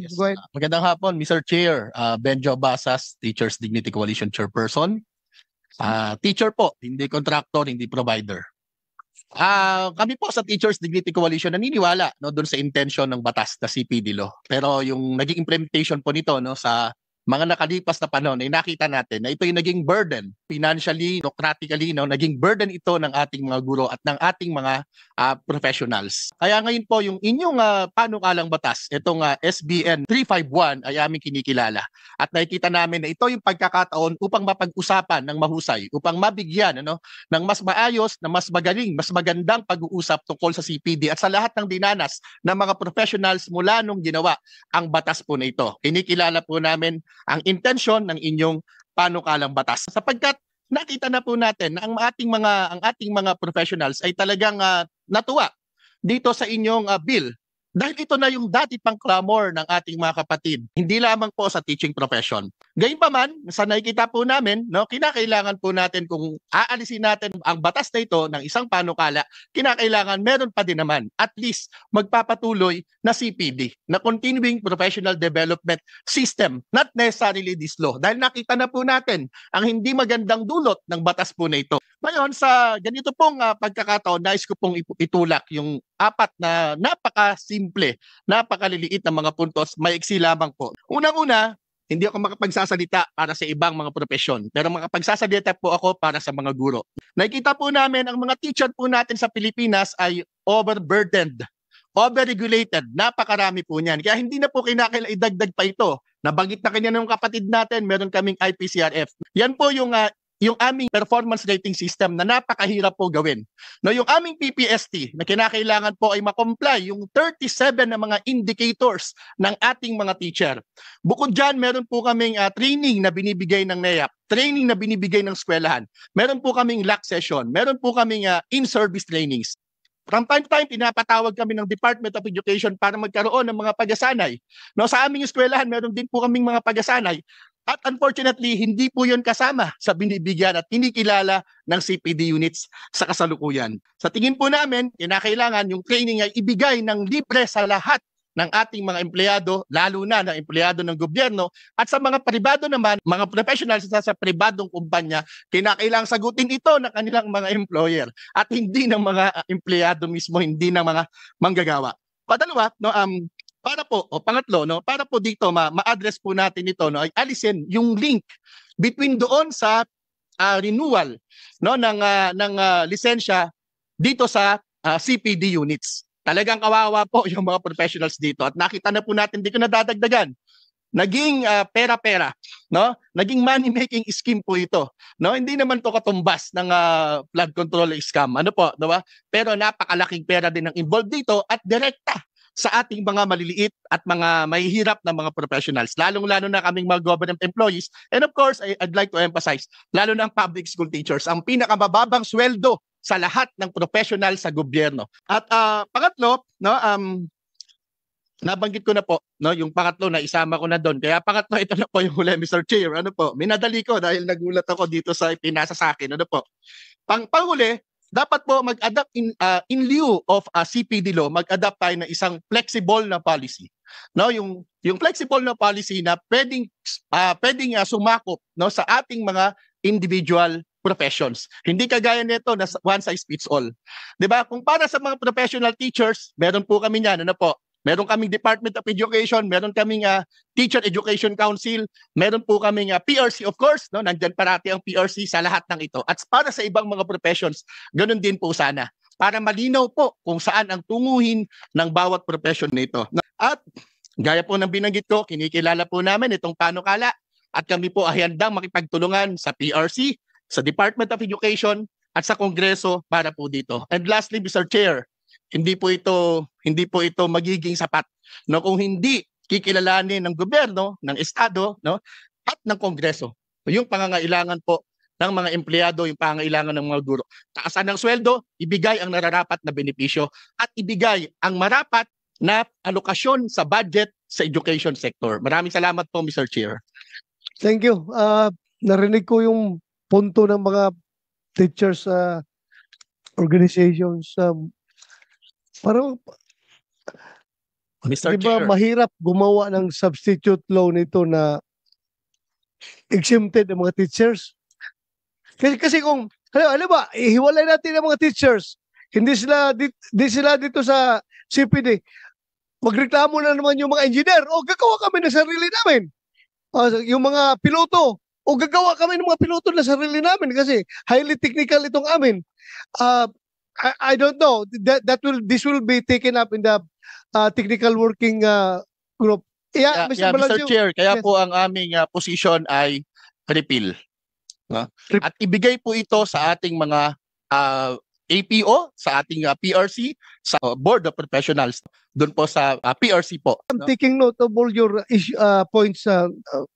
Yes. Go ahead. Magandang hapon, Mr. Chair. Benjo Basas, Teachers Dignity Coalition Chairperson. Teacher po, hindi contractor, hindi provider. Kami po sa Teachers Dignity Coalition naniniwala no doon sa intention ng batas na CPD law. Pero yung naging implementation po nito no sa mga nakalipas na panahon ay nakita natin na ito yung naging burden financially, bureaucratically, no, naging burden ito ng ating mga guro at ng ating mga professionals. Kaya ngayon po yung inyong panukalang batas, itong SBN 351 ay aming kinikilala. At nakikita namin na ito yung pagkakataon upang mapag-usapan ng mahusay, upang mabigyan ng mas maayos, na mas magaling, mas magandang pag-uusap tungkol sa CPD at sa lahat ng dinanas ng mga professionals mula nung ginawa ang batas po na ito. Kinikilala po namin ang intensyon ng inyong panukalang batas. Sapagkat nakita na po natin na ang ating mga professionals ay talagang natuwa dito sa inyong bill. Dahil ito na yung dati pang clamor ng ating mga kapatid, hindi lamang po sa teaching profession. Gayunpaman, sa nakikita po namin, no, kinakailangan po natin kung aalisin natin ang batas na ito ng isang panukala, kinakailangan meron pa din naman at least magpapatuloy na CPD, na Continuing Professional Development System, not necessarily this law. Dahil nakita na po natin ang hindi magandang dulot ng batas po na ito. Ngayon, sa ganito pong pagkakataon, nais ko pong itulak yung apat na napaka-simple, napakaliliit na mga puntos, maiksi lamang po. Unang-una, hindi ako makapagsasalita para sa ibang mga profesyon, pero makapagsasalita po ako para sa mga guro. Nakikita po namin ang mga teacher po natin sa Pilipinas ay overburdened, overregulated, napakarami po niyan. Kaya hindi na po kinakailangan idagdag pa ito. Nabanggit na kanya ng kapatid natin, meron kaming IPCRF. Yan po yung aming performance rating system na napakahirap po gawin. No, yung aming PPST na kinakailangan po ay makomply yung 37 na mga indicators ng ating mga teacher. Bukod dyan, meron po kaming training na binibigay ng NEAP, training na binibigay ng eskwelahan. Meron po kaming LAC session, meron po kaming in-service trainings. From time to time, pinapatawag kami ng Department of Education para magkaroon ng mga pagasanay. No, sa aming eskwelahan, meron din po kaming mga pagasanay. At unfortunately, hindi po yun kasama sa binibigyan at kinikilala ng CPD units sa kasalukuyan. Sa tingin po namin, kinakailangan yung training ay ibigay ng libre sa lahat ng ating mga empleyado, lalo na ng empleyado ng gobyerno, at sa mga pribado naman, mga professionals sa pribadong kumpanya, kinakailangang sagutin ito ng kanilang mga employer at hindi ng mga empleyado mismo, hindi ng mga manggagawa. Padalawa, pangatlo, para po dito ma-address po natin ito, ay alisin yung link between doon sa renewal ng lisensya dito sa CPD units. Talagang kawawa po yung mga professionals dito at nakita na po natin, di ko nadadagdagan. Naging pera-pera, no? Naging money-making scheme po ito. No? Hindi naman to katumbas ng flood control scam. Ano po, no ba? Pero napakalaking pera din ang involved dito at direkta sa ating mga maliliit at mga mahihirap na mga professionals, lalong-lalo na kaming mga government employees. And of course, I'd like to emphasize, lalo na ang public school teachers, ang pinakamababang sweldo sa lahat ng professional sa gobyerno. At pangatlo, nabanggit ko na po, yung pangatlo na isama ko na doon. Kaya pangatlo, ito na po yung huli, Mr. Chair. Minadali ko dahil nagulat ako dito sa pinasa sa akin. Panghuli, dapat po mag-adapt in lieu of CPD law, mag-adapt tayo ng isang flexible na policy. Yung flexible na policy na pwedeng sumakop sa ating mga individual professions. Hindi kagaya nito na one size fits all. 'Di ba? Kung para sa mga professional teachers, meron po kami niyan, meron kaming Department of Education, meron kaming Teacher Education Council, meron po kaming PRC, of course, nandiyan parati ang PRC sa lahat ng ito. At para sa ibang mga professions, ganun din po sana. Para malinaw po kung saan ang tunguhin ng bawat profession nito. At gaya po ng binanggit ko, kinikilala po namin itong panukala at kami po ay handang makipagtulungan sa PRC, sa Department of Education at sa Kongreso para po dito. And lastly, Mr. Chair, hindi po ito magiging sapat kung hindi kikilalanin ng gobyerno, ng estado, at ng Kongreso yung pangangailangan po ng mga empleyado, yung pangangailangan ng mga guro. Taasan ng sweldo, ibigay ang nararapat na benepisyo at ibigay ang marapat na alokasyon sa budget sa education sector. Maraming salamat po, Mr. Chair. Thank you. Narinig ko yung punto ng mga teachers organizations. Parang Mr. Di ba Chair. mahirap gumawa ng substitute law nito na exempted ang mga teachers? Kasi kung, alam ba, ihiwalay natin ang mga teachers. Hindi sila dito sa CPD. Magreklamo na naman yung mga engineer. O, gagawa kami ng sarili namin. Yung mga piloto. O, gagawa kami ng mga piloto na sarili namin kasi highly technical itong amin. I don't know. This will be taken up in the technical working group. Yeah, Mr. Mr. Balancio. Chair, kaya Yes. po ang aming position ay repeal. No? At ibigay po ito sa ating mga APO, sa ating PRC, sa Board of Professionals, doon po sa PRC po. I'm taking note of all your points.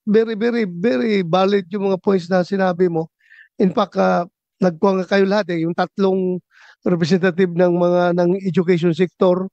Very, very, very valid yung mga points na sinabi mo. In fact, nagkuha nga kayo lahat yung tatlong representative ng education sector,